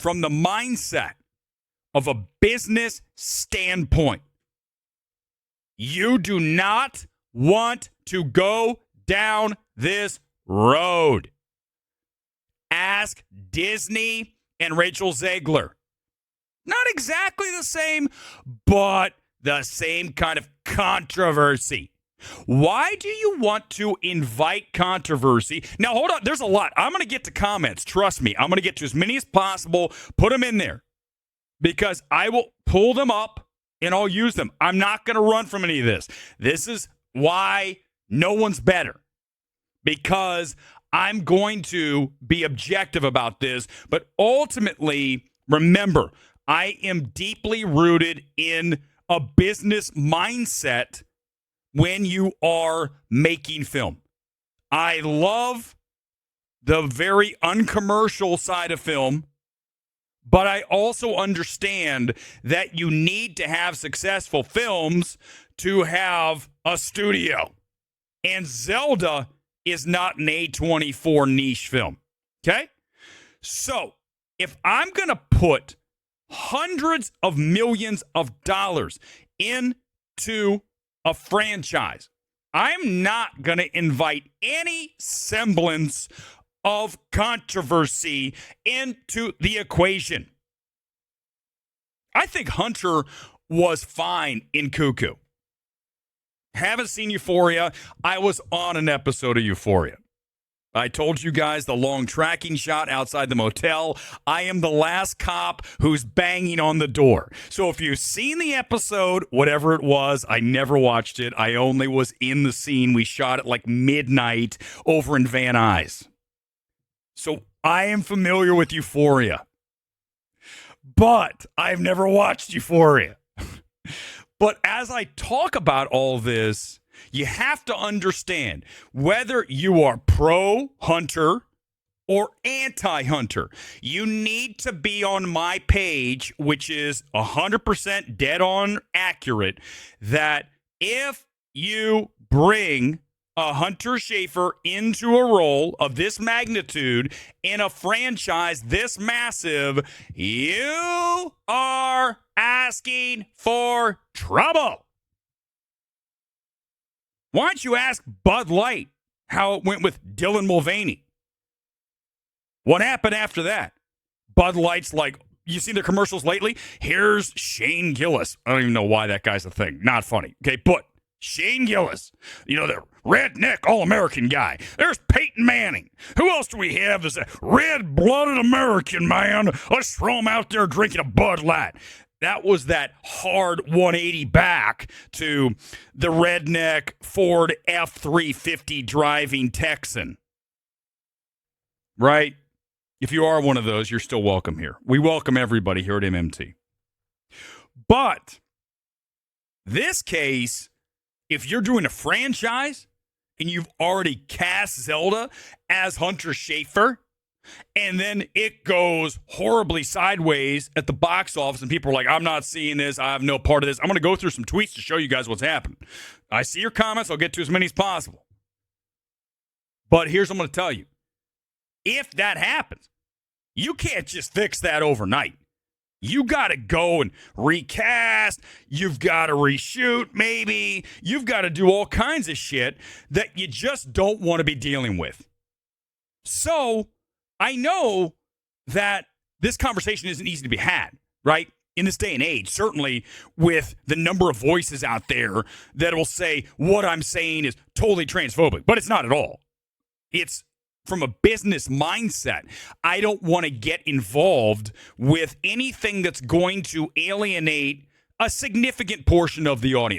from the mindset of a business standpoint, you do not want to go down this road. Ask Disney and Rachel Zegler. Not exactly the same, but the same kind of controversy. Why do you want to invite controversy? Now, hold on. There's a lot. I'm going to get to comments. Trust me. I'm going to get to as many as possible. Put them in there because I will pull them up and I'll use them. I'm not going to run from any of this. This is why no one's better, because I'm going to be objective about this. But ultimately, remember, I am deeply rooted in a business mindset when you are making film. I love the very uncommercial side of film, but I also understand that you need to have successful films to have a studio. And Zelda is not an A24 niche film. Okay? So, if I'm going to put hundreds of millions of dollars into a franchise, I'm not going to invite any semblance of controversy into the equation. I think Hunter was fine in Cuckoo. Haven't seen Euphoria. I was on an episode of Euphoria. I told you guys the long tracking shot outside the motel. I am the last cop who's banging on the door. So if you've seen the episode, whatever it was, I never watched it. I only was in the scene. We shot it like midnight over in Van Nuys. So I am familiar with Euphoria. But I've never watched Euphoria. But as I talk about all this, you have to understand whether you are pro-Hunter or anti-Hunter. You need to be on my page, which is 100% dead on accurate, that if you bring a Hunter Schafer into a role of this magnitude in a franchise this massive, you are asking for trouble. Why don't you ask Bud Light how it went with Dylan Mulvaney? What happened after that? Bud Light's like, you seen their commercials lately? Here's Shane Gillis. I don't even know why that guy's a thing. Not funny. Okay, but Shane Gillis, you know, the redneck all-American guy. There's Peyton Manning. Who else do we have as a red-blooded American, man? Let's throw him out there drinking a Bud Light. That was that hard 180 back to the redneck Ford F-350 driving Texan. Right? If you are one of those, you're still welcome here. We welcome everybody here at MMT. But this case, if you're doing a franchise and you've already cast Zelda as Hunter Schafer, and then it goes horribly sideways at the box office, and people are like, I'm not seeing this. I have no part of this. I'm going to go through some tweets to show you guys what's happened. I see your comments. I'll get to as many as possible. But here's what I'm going to tell you. If that happens, you can't just fix that overnight. You got to go and recast. You've got to reshoot, maybe. You've got to do all kinds of shit that you just don't want to be dealing with. So I know that this conversation isn't easy to be had, right? In this day and age, certainly with the number of voices out there that will say what I'm saying is totally transphobic, but it's not at all. It's from a business mindset. I don't want to get involved with anything that's going to alienate a significant portion of the audience.